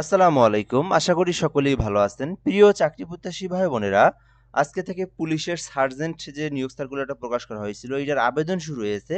আসসালামু আলাইকুম। আশা করি সকলেই ভালো আছেন। প্রিয় চাকরি প্রত্যাশী ভাই বোনেরা, আজকে থেকে পুলিশের সার্জেন্ট যে নিয়োগ সার্কুলারটা প্রকাশ করা হয়েছিল, এটার আবেদন শুরু হয়েছে।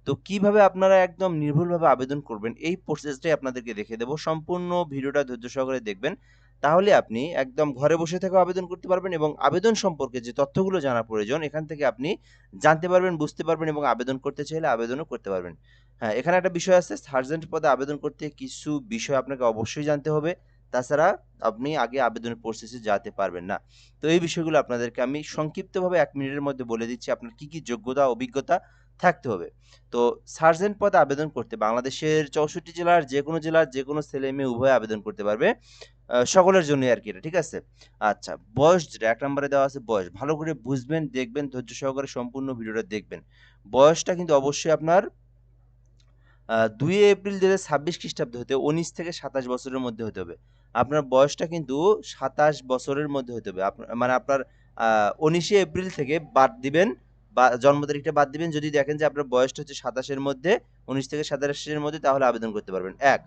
তো কিভাবে আপনারা একদম নির্ভুলভাবে আবেদন করবেন, এই প্রসেসটাই আপনাদেরকে দেখিয়ে দেব। সম্পূর্ণ ভিডিওটা ধৈর্য সহকারে দেখবেন। তাহলে আপনি একদম ঘরে বসে থেকেও আবেদন করতে পারবেন এবং আবেদন সম্পর্কে যে তথ্যগুলো জানা প্রয়োজন, এখান থেকে আপনি জানতে পারবেন, বুঝতে পারবেন এবং আবেদন করতে চাইলে আবেদনও করতে পারবেন। হ্যাঁ, এখানে একটা বিষয় আছে, সার্জেন্ট পদে আবেদন করতে কিছু বিষয় আপনাকে অবশ্যই জানতে হবে। তাছাড়া আপনি আগে আবেদনের প্রসেসে যেতে পারবেন না। তো এই বিষয়গুলো আপনাদেরকে আমি সংক্ষিপ্তভাবে ১ মিনিটের মধ্যে বলে দিচ্ছি আপনার কি যোগ্যতা, অভিজ্ঞতা থাকতে হবে। তো সার্জেন্ট পদে আবেদন করতে বাংলাদেশের ৬৪ জেলার যেকোনো ছেলে-মেয়ে উভয়ে আবেদন করতে পারবে। সকলের জন্যই আরকি এটা, ঠিক আছে? আচ্ছা, বয়স যেটা ১ নম্বরে দেওয়া আছে বয়স। ভালো করে বুঝবেন, দেখবেন, ধৈর্য সহকারে সম্পূর্ণ ভিডিওটা দেখবেন। বয়সটা কিন্তু অবশ্যই আপনার ২ এপ্রিল ২০২৬ খ্রিস্টাব্দ হতে ১৯ থেকে ২৭ বছরের মধ্যে হতে হবে। আপনার বয়সটা কিন্তু ২৭ বছরের মধ্যে হতে হবে। মানে আপনার ১৯শে এপ্রিল থেকে বাদ দিবেন বা জন্ম তারিখটা বাদ দিবেন। যদি দেখেন যে আপনার বয়সটা হচ্ছে ২৭ এর মধ্যে, ১৯ থেকে ২৭ এর মধ্যে, তাহলে আবেদন করতে পারবেন। ১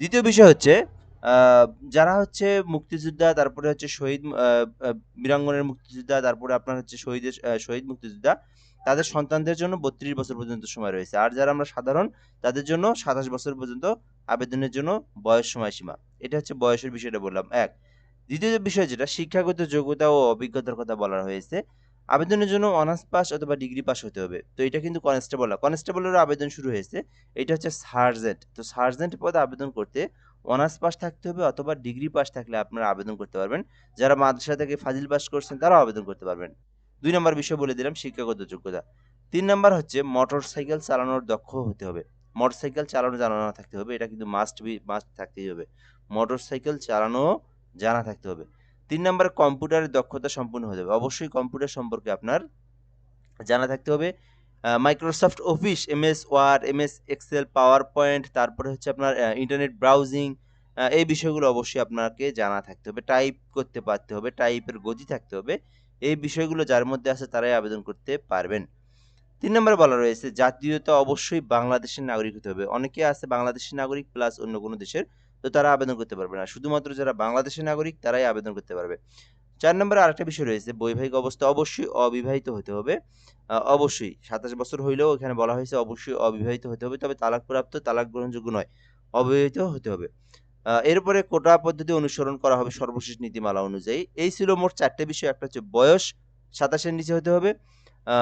দ্বিতীয় বিষয় হচ্ছে আ যারা হচ্ছে মুক্তিযোদ্ধা, তারপরে হচ্ছে শহীদ আ আ বীরাঙ্গনের মুক্তিযোদ্ধা, তারপরে আপনার হচ্ছে শহীদ মুক্তিযোদ্ধা, তাদের সন্তানদের জন্য ৩২ বছর পর্যন্ত সময় রয়েছে। আর যারা আমরা সাধারণ, তাদের জন্য ২৭ বছর পর্যন্ত আবেদনের জন্য বয়স সময়সীমা। এটা হচ্ছে বয়সের বিষয়টা বললাম ১। দ্বিতীয় যে বিষয় যেটা শিক্ষাগত যোগ্যতা ও অভিজ্ঞতার কথা বলা হয়েছে। আবেদনের জন্য অনার্স পাস অথবা ডিগ্রি পাস হতে হবে। তো এটা কিন্তু কনস্টেবল না। কনস্টেবলেরও আবেদন শুরু হয়েছে। এটা হচ্ছে সার্জেন্ট। তো সার্জেন্ট পদে আবেদন করতে অনার্স পাস থাকতে হবে অথবা ডিগ্রি পাস থাকলে আপনারা আবেদন করতে পারবেন। যারা মাদ্রাসা থেকে ফাজিল পাস করছেন তারাও আবেদন করতে পারবেন। ২ নম্বর বিষয় বলে দিলাম শিক্ষাগত যোগ্যতা। ৩ নাম্বার হচ্ছে মোটরসাইকেল চালানোর দক্ষ হতে হবে। মোটরসাইকেল চালানো জানা থাকতে হবে। এটা কিন্তু মাস্ট থাকতেই হবে। মোটরসাইকেল চালানো জানা থাকতে হবে। ৩ নাম্বারে কম্পিউটারের দক্ষতা সম্পন্ন হতে হবে। অবশ্যই কম্পিউটার সম্পর্কে আপনার জানা থাকতে হবে। Microsoft Office, MS Word, MS Excel, PowerPoint, তারপরে হচ্ছে আপনার ইন্টারনেট ব্রাউজিং, এই বিষয়গুলো অবশ্যই আপনাকে জানা থাকতে হবে। টাইপ করতে পারতে হবে, টাইপের গতি থাকতে হবে। এই বিষয়গুলো যার মধ্যে আছে তারাই আবেদন করতে পারবেন। ৩ নম্বরে বলা রয়েছে জাতীয়তা অবশ্যই বাংলাদেশের নাগরিক হতে হবে। অনেকে আছে বাংলাদেশের নাগরিক প্লাস অন্য কোনো দেশের। তো তারা আবেদন করতে পারবে না। শুধুমাত্র যারা বাংলাদেশের নাগরিক তারাই আবেদন করতে পারবে। ৪ নম্বরে আরেকটা বিষয় রয়েছে, বৈবাহিক অবস্থা অবশ্যই অবিবাহিত হতে হবে। অবশ্যই ২৭ বছর হইলেও এখানে বলা হয়েছে অবশ্যই অবিবাহিত হতে হবে। তবে তালাকপ্রাপ্ত, তালাক গ্রহণযোগ্য নয়। অবিবাহিত হতে হবে। এরপরে কোটা পদ্ধতি অনুসরণ করা হবে সর্বশেষ নীতিমালা অনুযায়ী। এই ছিল মোট ৪ টে বিষয়। একটা হচ্ছে বয়স ২৭ এর নিচে হতে হবে। আ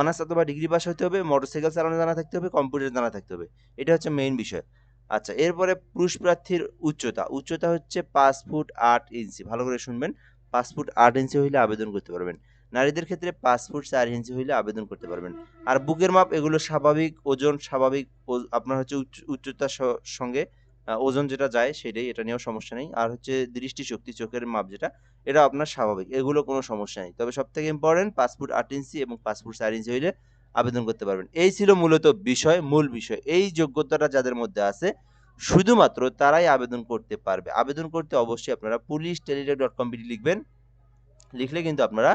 অনার্স অথবা ডিগ্রি পাস হতে হবে, মোটরসাইকেল চালানো জানা থাকতে হবে, কম্পিউটার জানা থাকতে হবে। এটা হচ্ছে মেইন বিষয়। আচ্ছা, এরপরে পুরুষ প্রার্থীর উচ্চতা। উচ্চতা হচ্ছে ৫ ফুট ৮ ইঞ্চি। ভালো করে শুনবেন। ৫ ফুট ৮ ইঞ্চি হইলে আবেদন করতে পারবেন। নারীদের ক্ষেত্রে ৫ ফুট ৪ ইঞ্চি হইলে আবেদন করতে পারবেন। আর বুকের মাপ এগুলো স্বাভাবিক, ওজন স্বাভাবিক, আপনার হচ্ছে উচ্চতার সঙ্গে ওজন যেটা যায় সেটাই, এটা নিয়েও সমস্যা নেই। আর হচ্ছে দৃষ্টিশক্তি, চোখের মাপ যেটা, এটা আপনার স্বাভাবিক। এগুলো কোনো সমস্যা নেই। তবে সবথেকে ইম্পোর্টেন্ট ৫ ফুট ৮ ইঞ্চি এবং ৫ ফুট ৪ ইঞ্চি হইলে আবেদন করতে পারবেন। এই ছিল মূলত মূল বিষয়। এই যোগ্যতাটা যাদের মধ্যে আছে শুধুমাত্র তারাই আবেদন করতে পারবে। আবেদন করতে অবশ্যই আপনারা police.telegram.com.bd লিখবেন। লিখলে কিন্তু আপনারা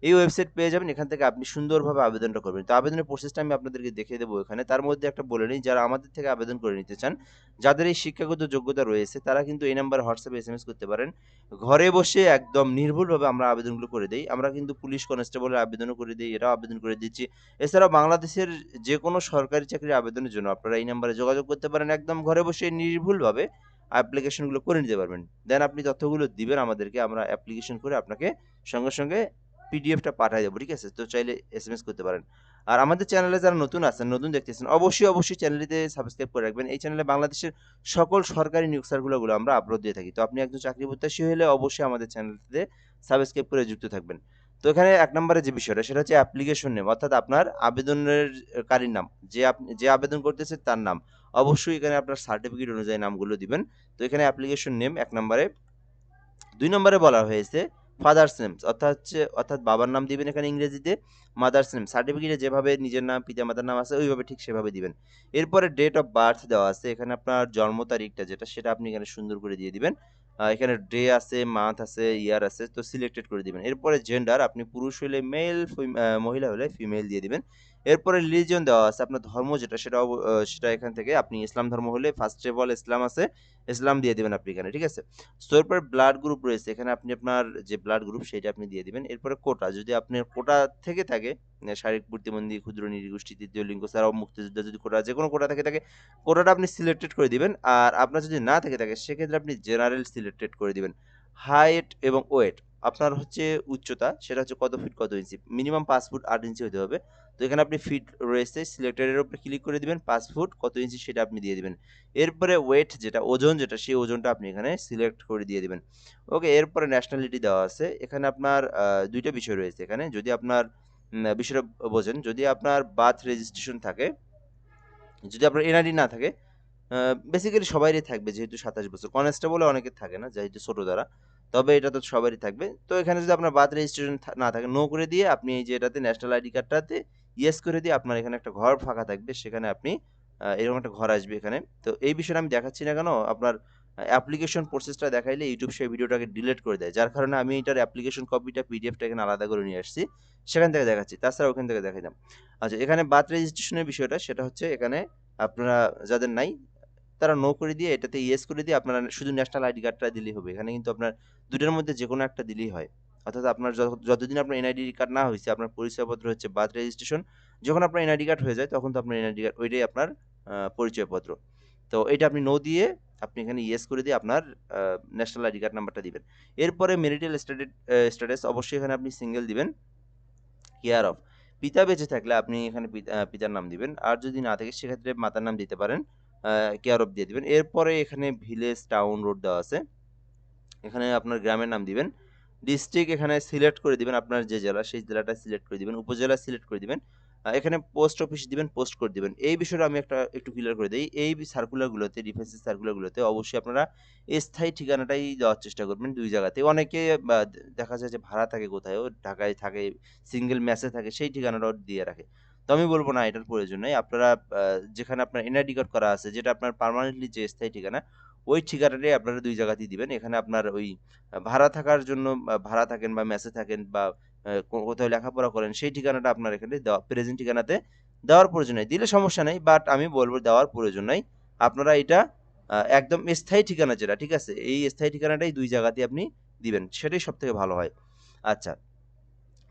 এই ওয়েবসাইট পেয়ে যাবেন। এখান থেকে আপনি সুন্দরভাবে আবেদনটা করবেন। তো আবেদনের প্রসেসটা আমি আপনাদেরকে দেখিয়ে দেবো এখানে। তার মধ্যে একটা বলে নিই, যারা আমাদের থেকে আবেদন করে নিতে চান, যাদের এই শিক্ষাগত যোগ্যতা রয়েছে তারা কিন্তু এই নাম্বারে হোয়াটসঅ্যাপে এসএমএস করতে পারেন। ঘরে বসে একদম নির্ভুলভাবে আমরা আবেদনগুলো করে দেই। আমরা কিন্তু পুলিশ কনস্টেবলের আবেদনও করে দেই, এটাও আবেদন করে দিচ্ছি। এছাড়াও বাংলাদেশের যেকোনো সরকারি চাকরির আবেদনের জন্য আপনারা এই নাম্বারে যোগাযোগ করতে পারেন। একদম ঘরে বসে নির্ভুলভাবে অ্যাপ্লিকেশনগুলো করে নিতে পারবেন। দেন আপনি তথ্যগুলো দিবেন আমাদেরকে, আমরা অ্যাপ্লিকেশন করে আপনাকে সঙ্গে পিডিএফটা পাঠায় দেবো। ঠিক আছে? তো চাইলে এসএমএস করতে পারেন। আর আমাদের চ্যানেলে যারা নতুন আছেন, নতুন দেখতেছেন, অবশ্যই চ্যানেলটিতে সাবস্ক্রাইব করে রাখবেন। এই চ্যানেলে বাংলাদেশের সকল সরকারি নিউজ সার্কুলারগুলো আমরা আপলোড দিয়ে থাকি। তো আপনি একজন চাকরি প্রত্যাশী হলে অবশ্যই আমাদের চ্যানেলটিতে সাবস্ক্রাইব করে যুক্ত থাকবেন। তো এখানে ১ নম্বরে যে বিষয়টা সেটা হচ্ছে অ্যাপ্লিকেশন নেম, অর্থাৎ আপনার আবেদনের কারীর নাম। যে আবেদন করতেছে তার নাম। অবশ্যই এখানে আপনার সার্টিফিকেট অনুযায়ী নামগুলো দিবেন। তো এখানে অ্যাপ্লিকেশন নেম ১ নম্বরে। ২ নম্বরে বলা হয়েছে ফাদারস নেমস, অর্থাৎ বাবার নাম দিবেন এখানে ইংরেজিতে। মাদারস নেম সার্টিফিকেটে যেভাবে নিজের নাম, পিতামাতার নাম আছে ওইভাবে ঠিক সেভাবে দিবেন। এরপরে ডেট অফ বার্থ দেওয়া আছে। এখানে আপনার জন্ম তারিখটা যেটা সেটা আপনি এখানে সুন্দর করে দিয়ে দিবেন। এখানে ডে আছে, মান্থ আছে, ইয়ার আছে, তো সিলেক্টেড করে দিবেন। এরপরে জেন্ডার আপনি পুরুষ হইলে মেল, মহিলা হলে ফিমেল দিয়ে দিবেন। এরপরে রিলিজিয়ন দেওয়া আছে, আপনার ধর্ম যেটা সেটা এখান থেকে আপনি ইসলাম ধর্ম হলে ফার্স্ট অফ অল ইসলাম আছে, ইসলাম দিয়ে দিবেন আপনি এখানে, ঠিক আছে? সো এরপরে ব্লাড গ্রুপ রয়েছে, এখানে আপনি আপনার যে ব্লাড গ্রুপ সেটা আপনি দিয়ে দিবেন। এরপরে কোটা, যদি আপনার কোটা থেকে থাকে শারীরিক প্রতিবন্ধী, ক্ষুদ্র নৃগোষ্ঠী, তৃতীয় লিঙ্গ ছাড়াও মুক্তিযোদ্ধা, যদি কোটা যে কোনো কোটা থেকে থাকে কোটাটা আপনি সিলেক্টেড করে দিবেন। আর আপনার যদি না থেকে থাকে সেক্ষেত্রে আপনি জেনারেল সিলেক্টেড করে দিবেন। হাইট এবং ওয়েট, আপনার হচ্ছে উচ্চতা সেটা হচ্ছে কত ফিট কত ইঞ্চি, মিনিমাম 5 ফুট 8 ইঞ্চি হতে হবে। তো এখানে আপনি ফিট রয়েছে, সিলেক্টেডের উপরে ক্লিক করে দিবেন, 5 ফুট কত ইঞ্চি সেটা আপনি দিয়ে দিবেন। এরপরে ওয়েট যেটা ওজন যেটা সেই ওজনটা আপনি এখানে সিলেক্ট করে দিয়ে দিবেন। ওকে, এরপরে ন্যাশনালিটি দেওয়া আছে, এখানে আপনার দুইটা বিষয় রয়েছে এখানে, যদি আপনার বিষয়টা বোঝেন, যদি আপনার বার্থ রেজিস্ট্রেশন থাকে, যদি আপনার এনআইডি না থাকে, বেসিক্যালি সবারই থাকবে যেহেতু 27 বছর, কনস্টেবলে অনেকের থাকে না যেহেতু ছোট যারা, তবে এটা তো সবারই থাকবে। তো এখানে যদি আপনার বার্থ রেজিস্ট্রেশন না থাকে, নো করে দিয়ে আপনি এই যে এটাতে ন্যাশনাল আইডি কার্ডটাতে ইয়েস করে দিয়ে আপনার এখানে একটা ঘর ফাঁকা থাকবে, সেখানে আপনি এরকম একটা ঘর আসবে এখানে। তো এই বিষয়টা আমি দেখাচ্ছি না কেন, আপনার অ্যাপ্লিকেশন প্রসেসটা দেখাইলে ইউটিউব সেই ভিডিওটাকে ডিলিট করে দেয়, যার কারণে আমি এটার অ্যাপ্লিকেশন কপিটা পিডিএফটা এখানে আলাদা করে নিয়ে আসছি, সেখান থেকে দেখাচ্ছি, তাছাড়া ওখান থেকে দেখাইলাম। আচ্ছা, এখানে বার্থ রেজিস্ট্রেশনের বিষয়টা সেটা হচ্ছে এখানে আপনারা যাদের নাই তারা নো করে দিয়ে এটাতে ইয়েস করে দিয়ে আপনারা শুধু ন্যাশনাল আইডি কার্ডটা দিলেই হবে। এখানে কিন্তু আপনার দুটোর মধ্যে যেকোনো একটা দিলেই হয়। অর্থাৎ আপনার যতদিন আপনার এনআইডি কার্ড না হইছে, আপনার পরিচয়পত্র হচ্ছে বার্থ রেজিস্ট্রেশন। যখন আপনার এনআইডি কার্ড হয়ে যায় তখন তো আপনার এনআইডি কার্ড ওইটাই আপনার পরিচয়পত্র। তো এটা আপনি নো দিয়ে আপনি এখানে ইয়েস করে দিয়ে আপনার ন্যাশনাল আইডি কার্ড নাম্বারটা দিবেন। এরপরে মেরিটাল স্ট্যাটাস অবশ্যই এখানে আপনি সিঙ্গেল দিবেন। কেয়ার অফ, পিতা বেঁচে থাকলে আপনি এখানে পিতার নাম দিবেন, আর যদি না থাকে সেক্ষেত্রে মাতার নাম দিতে পারেন, কেয়ার অফ দিয়ে দিবেন। এরপরে এখানে ভিলেজ, টাউন, রোড দেওয়া আছে, এখানে আপনার গ্রামের নাম দিবেন। ডিস্ট্রিক্ট এখানে সিলেক্ট করে দিবেন, আপনার যে জেলা সেই জেলাটা সিলেক্ট করে দিবেন। উপজেলা সিলেক্ট করে দিবেন। এখানে পোস্ট অফিস দিবেন, পোস্ট করে দিবেন। এই বিষয়টা আমি একটু ক্লিয়ার করে দেই। এই সার্কুলারগুলোতে, ডিফেন্সের সার্কুলারগুলোতে অবশ্যই আপনারা স্থায়ী ঠিকানাটাই দেওয়ার চেষ্টা করবেন ২ জায়গাতে। অনেকে দেখা যায় যে ভাড়া থাকে কোথাও, ঢাকায় থাকে, সিঙ্গেল মেসে থাকে, সেই ঠিকানাটাও দিয়ে রাখে। তো আমি বলব না, এটার প্রয়োজন নাই। আপনারা যেখানে আপনার এনআইডি কার্ড করা আছে, যেটা আপনার পার্মানেন্টলি যে স্থায়ী ঠিকানা, ওই ঠিকানাটাই আপনারা ২ জায়গাতেই দিবেন। এখানে আপনার ওই ভাড়া থাকার জন্য ভাড়া থাকেন বা মেসে থাকেন বা কোথাও লেখাপড়া করেন, সেই ঠিকানাটা আপনার এখানে প্রেজেন্ট ঠিকানাতে দেওয়ার প্রয়োজন নাই। দিলে সমস্যা নাই, বাট আমি বলব দেওয়ার প্রয়োজন নাই। আপনারা এটা একদম স্থায়ী ঠিকানা যেটা, ঠিক আছে? এই স্থায়ী ঠিকানাটাই ২ জায়গাতেই আপনি দিবেন। সেটাই সবথেকে ভালো হয়। আচ্ছা,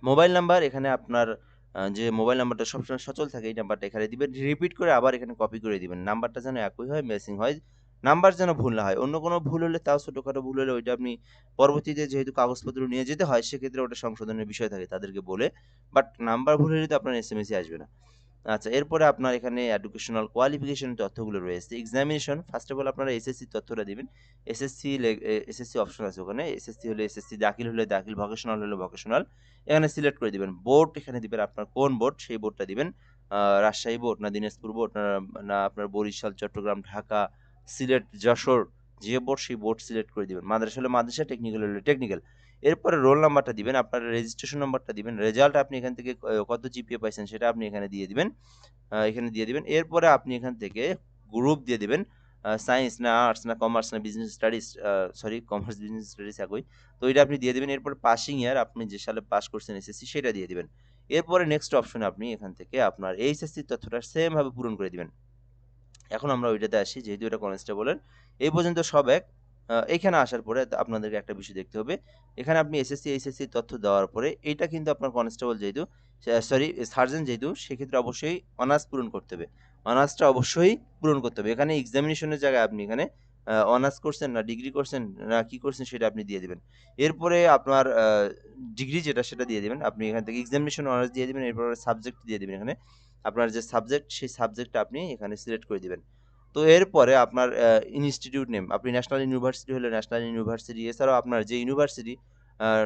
মোবাইল নাম্বার এখানে আপনার যে মোবাইল নাম্বারটা সবসময় সচল থাকে এই নাম্বারটা এখানে দিবেন। রিপিট করে আবার এখানে কপি করে দিবেন। নাম্বারটা যেন একই হয়, ম্যাচিং হয়। নাম্বার যেন ভুল না হয়। অন্য কোনো ভুল হলে, তাও ছোটখাটো ভুল হলে ওইটা আপনি পরবর্তীতে যেহেতু কাগজপত্র নিয়ে যেতে হয় সেক্ষেত্রে ওটা সংশোধনের বিষয় থাকে তাদেরকে বলে। বাট নাম্বার ভুল হলে তো আপনার এসএমএসই আসবে না। আচ্ছা, এরপরে আপনার এখানে এডুকেশনাল কোয়ালিফিকেশন তথ্যগুলো রয়েছে। এক্সামিনেশন ফার্স্ট অফ অল আপনারা এসএসসি তথ্যটা দিবেন। এসএসসি অপশন আছে ওখানে। এসএসসি হলে এসএসসি, দাখিল হলে দাখিল, ভোকেশনাল হলে ভোকেশনাল। এখানে সিলেক্ট করে দিবেন। বোর্ড এখানে দিবেন আপনার কোন বোর্ড সেই বোর্ডটা দিবেন। রাজশাহী বোর্ড না দিনাজপুর বোর্ড না আপনার বরিশাল, চট্টগ্রাম, ঢাকা, সিলেট, যশোর, যে বোর্ড সেই বোর্ড সিলেক্ট করে দিবেন। মাদ্রাসা হলে মাদ্রাসা, টেকনিক্যাল হলে টেকনিক্যাল। এরপরে রোল নাম্বারটা দিবেন, আপনার রেজিস্ট্রেশন নাম্বারটা দিবেন। রেজাল্ট আপনি এখান থেকে কত জিপিএ পাইছেন সেটা আপনি এখানে দিয়ে দিবেন। এখানে দিয়ে দিবেন। এরপরে আপনি এখান থেকে গ্রুপ দিয়ে দিবেন। সায়েন্স না আর্টস না কমার্স না business studies, sorry commerce business studies একই। তো এটা আপনি দিয়ে দিবেন। এরপর পাসিং ইয়ার আপনি যে সালে পাস করছেন এসএসসি সেটা দিয়ে দিবেন। এরপরে নেক্সট অপশনে আপনি এখান থেকে আপনার এইচএসসি তথ্যটা সেম ভাবে পূরণ করে দিবেন। এখন আমরা ওইটাতে আসি, যেহেতু এটা কনস্টেবলের। এই পর্যন্ত সব এক। এইখানে আসার পরে আপনাদেরকে একটা বিষয় দেখতে হবে। এখানে আপনি এসএসসি, এইচএসসি তথ্য দেওয়ার পরে এইটা কিন্তু আপনার কনস্টেবল যেহেতু, সরি সার্জেন্ট যেহেতু, সেক্ষেত্রে অবশ্যই অনার্স পূরণ করতে হবে। অনার্সটা অবশ্যই পূরণ করতে হবে। এখানে এক্সামিনেশনের জায়গায় আপনি এখানে অনার্স করছেন না ডিগ্রি করছেন না কি করছেন সেটা আপনি দিয়ে দিবেন। এরপরে আপনার ডিগ্রি যেটা সেটা দিয়ে দিবেন। আপনি এখান থেকে এক্সামিনেশন অনার্স দিয়ে দিবেন। এরপরে সাবজেক্ট দিয়ে দিবেন এখানে। আপনার যে সাবজেক্ট সেই সাবজেক্টটা আপনি এখানে সিলেক্ট করে দিবেন। তো এরপরে আপনার ইনস্টিটিউট নেম, আপনি ন্যাশনাল ইউনিভার্সিটি হলে ন্যাশনাল ইউনিভার্সিটি, এছাড়াও আপনার যে university,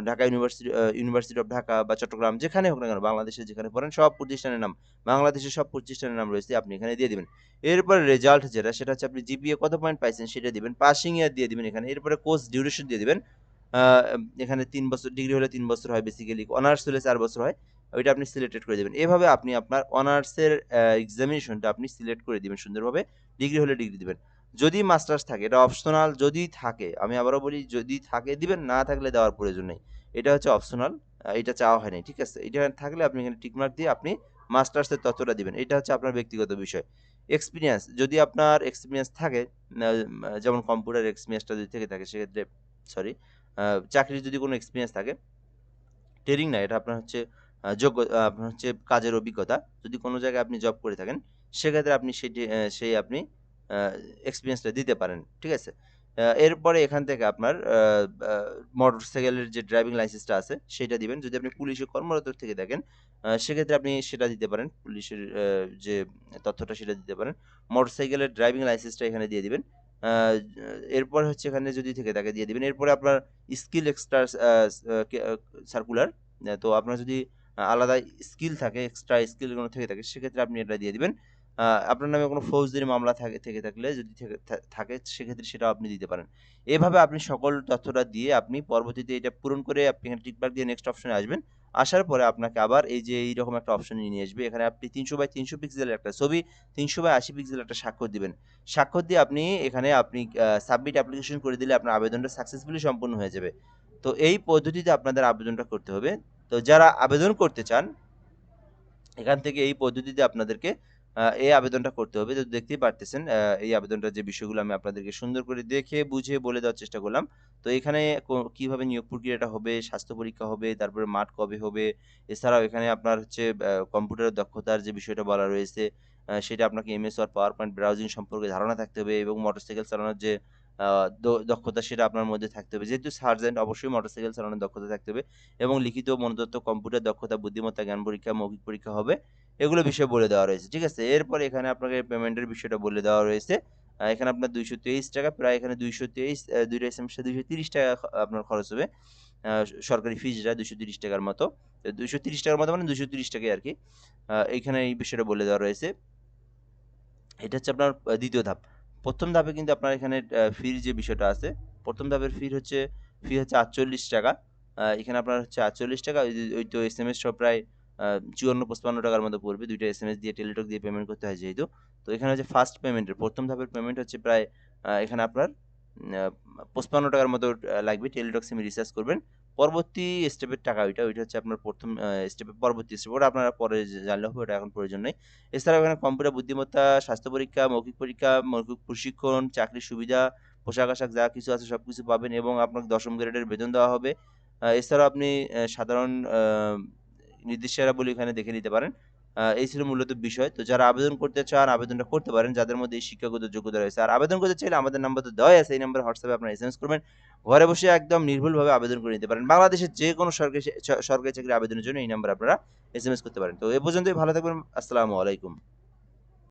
Dhaka university, university of Dhaka বা চট্টগ্রাম যেখানে হোক না কেন, বাংলাদেশে যেখানে পড়েন সব প্রতিষ্ঠানের নাম, বাংলাদেশের সব প্রতিষ্ঠানের নাম রয়েছে আপনি এখানে দিয়ে দিবেন। এরপরে রেজাল্ট যেটা সেটা হচ্ছে আপনি জিপিএ কত পয়েন্ট পাইছেন সেটা দিবেন, পাসিং ইয়ার দিয়ে দিবেন এখানে। এরপরে কোর্স ডিউরেশন দিয়ে দিবেন। এখানে ৩ বছর, ডিগ্রি হলে ৩ বছর হয় বেসিক্যালি, অনার্স হলে ৪ বছর হয়। ওইটা আপনি সিলেক্টেড করে দিবেন। এভাবে আপনি আপনার অনার্সের এক্সামিনেশনটা আপনি সিলেক্ট করে দিবেন সুন্দরভাবে। ডিগ্রি হলে ডিগ্রি দিবেন। যদি মাস্টার্স থাকে, এটা অপশনাল, যদি থাকে, আমি আবারও বলি যদি থাকে দিবেন, না থাকলে দেওয়ার প্রয়োজন নেই। এটা হচ্ছে অপশনাল, এটা চাওয়া হয় নাই, ঠিক আছে? এটা থাকলে আপনি এখানে টিক মার্ক দিয়ে আপনি মাস্টার্সের তথ্যটা দিবেন। এটা হচ্ছে আপনার ব্যক্তিগত বিষয়। এক্সপেরিয়েন্স, যদি আপনার এক্সপেরিয়েন্স থাকে, যেমন কম্পিউটার এক্সপেরিয়েন্সটা যদি থেকে থাকে সেক্ষেত্রে, সরি, চাকরির যদি কোনো এক্সপেরিয়েন্স থাকে, ট্রেনিং না, এটা আপনার হচ্ছে আপনার হচ্ছে কাজের অভিজ্ঞতা। যদি কোনো জায়গায় আপনি জব করে থাকেন, সেক্ষেত্রে আপনি সেই আপনি এক্সপেরিয়েন্সটা দিতে পারেন। ঠিক আছে? এরপরে এখান থেকে আপনার মোটরসাইকেলের যে ড্রাইভিং লাইসেন্সটা আছে সেটা দিবেন। যদি আপনি পুলিশে কর্মরত থেকে থাকেন, সেক্ষেত্রে আপনি সেটা দিতে পারেন। পুলিশের যে তথ্যটা সেটা দিতে পারেন। মোটরসাইকেলের ড্রাইভিং লাইসেন্সটা এখানে দিয়ে দিবেন। আ এরপর হচ্ছে এখানে যদি থেকে থাকে দিয়ে দিবেন। এরপরে আপনার স্কিল এক্সট্রা সার্কুলার, তো আপনার যদি আলাদা স্কিল থাকে, এক্সট্রা স্কিল কোনো থেকে থাকে, সেক্ষেত্রে আপনি এটা দিয়ে দিবেন। আপনার নামে কোনো ফৌজদারি মামলা থেকে থাকলে, যদি থাকে সেক্ষেত্রে সেটাও আপনি দিতে পারেন। এভাবে আপনি সকল তথ্যটা দিয়ে আপনি পরবর্তীতে এটা পূরণ করে আপনি এখানে টিক মার্ক দিয়ে নেক্সট অপশনে আসবেন। আসার পরে আপনাকে আবার এই যে এইরকম একটা অপশন নিয়ে আসবে। এখানে আপনি 300x300 পিক্সেলের একটা ছবি, 300x80 পিক্সেলের একটা স্বাক্ষর দিবেন। স্বাক্ষর দিয়ে আপনি এখানে সাবমিট অ্যাপ্লিকেশন করে দিলে আপনার আবেদনটা সাকসেসফুলি সম্পন্ন হয়ে যাবে। তো এই পদ্ধতিতে আপনাদের আবেদনটা করতে হবে। তো যারা আবেদন করতে চান, এখান থেকে এই পদ্ধতিতে আপনাদেরকে এই আবেদনটা করতে হবে। তো দেখতেই পারতেছেন এই আবেদনটার যে বিষয়গুলো আমি আপনাদেরকে সুন্দর করে দেখে বুঝে বলে দেওয়ার চেষ্টা করলাম। তো এখানে কিভাবে নিয়োগ প্রক্রিয়াটা হবে, স্বাস্থ্য পরীক্ষা হবে, তারপরে মাঠ কবে হবে, এছাড়াও এখানে আপনার হচ্ছে কম্পিউটারের দক্ষতার যে বিষয়টা বলা রয়েছে, সেটা আপনাকে MS Word, PowerPoint, browsing সম্পর্কে ধারণা থাকতে হবে এবং মোটরসাইকেল চালানোর যে আ দক্ষতা সেটা আপনার মধ্যে থাকতে হবে। যেহেতু সার্জেন্ট, অবশ্যই মোটরসাইকেল চালানোর দক্ষতা থাকতে হবে এবং লিখিত ও মনোতত্ত্ব, কম্পিউটার দক্ষতা, বুদ্ধিমত্তা, জ্ঞান পরীক্ষা, মৌখিক পরীক্ষা হবে। এগুলো বিষয় বলে দেওয়া রয়েছে। ঠিক আছে? এরপরে এখানে আপনাকে পেমেন্টের বিষয়টা বলে দেওয়া রয়েছে। এখানে আপনার ৳২২৩, প্রায় এখানে ২২৩, ২ টা এসএমএস এ ৳২৩০ আপনার খরচ হবে। আ সরকারি ফি যেটা ৳২৩০ র মতো। ৳২৩০ র মতো মানে ৳২৩০ ই আরকি। এইখানে এই বিষয়টা বলে দেওয়া রয়েছে। এটা হচ্ছে আপনার ২য় ধাপ। ১ম ধাপে কিন্তু আপনার এখানে ফির যে বিষয়টা আছে, ১ম ধাপের ফি হচ্ছে ৳৪৮। এখানে আপনার হচ্ছে ৳৪৮, ওই তো এসএমএস সহ প্রায় ৫৪-৫৫ টাকার মতো পড়বে। ২ টা এসএমএস দিয়ে টেলিটক দিয়ে পেমেন্ট করতে হয় যেহেতু। তো এখানে হচ্ছে ফার্স্ট পেমেন্টের ১ম ধাপের পেমেন্ট হচ্ছে প্রায় এখানে আপনার আ ৳৫৫ টাকার মতো লাগবে। টেলিটক সিমে রিচার্জ করবেন। পরবর্তী স্টেপের টাকা ওইটা হচ্ছে আপনার ১ম স্টেপের পরবর্তী স্টেপ। ওটা আপনারা পরে জানলে হবে, ওটা এখন প্রয়োজন নেই। এছাড়াও এখানে কম্পিউটার বুদ্ধিমত্তা, স্বাস্থ্য পরীক্ষা, মৌখিক প্রশিক্ষণ, চাকরির সুবিধা, পোশাক-আশাক যা কিছু আছে সবকিছু পাবেন এবং আপনাকে ১ম গ্রেডের বেতন দেওয়া হবে। এছাড়াও আপনি সাধারণ নির্দেশিকাবলী এখানে দেখে নিতে পারেন। এই ছিল মূলত বিষয়। তো যারা আবেদন করতে চান, আবেদনটা করতে পারেন যাদের মধ্যে এই শিক্ষাগত যোগ্যতা রয়েছে। আর আবেদন করতে চাইলে আমাদের নাম্বার তো দেওয়াই আছে। এই নাম্বারে হোয়াটসঅ্যাপে আপনারা এসএমএস করবেন। ঘরে বসে একদম নির্ভুলভাবে আবেদন করে নিতে পারেন। বাংলাদেশের যেকোনো সরকারি চাকরির আবেদনের জন্য এই নাম্বারে আপনারা এসএমএস করতে পারেন। তো এ পর্যন্তই, ভালো থাকবেন। আসসালামু আলাইকুম।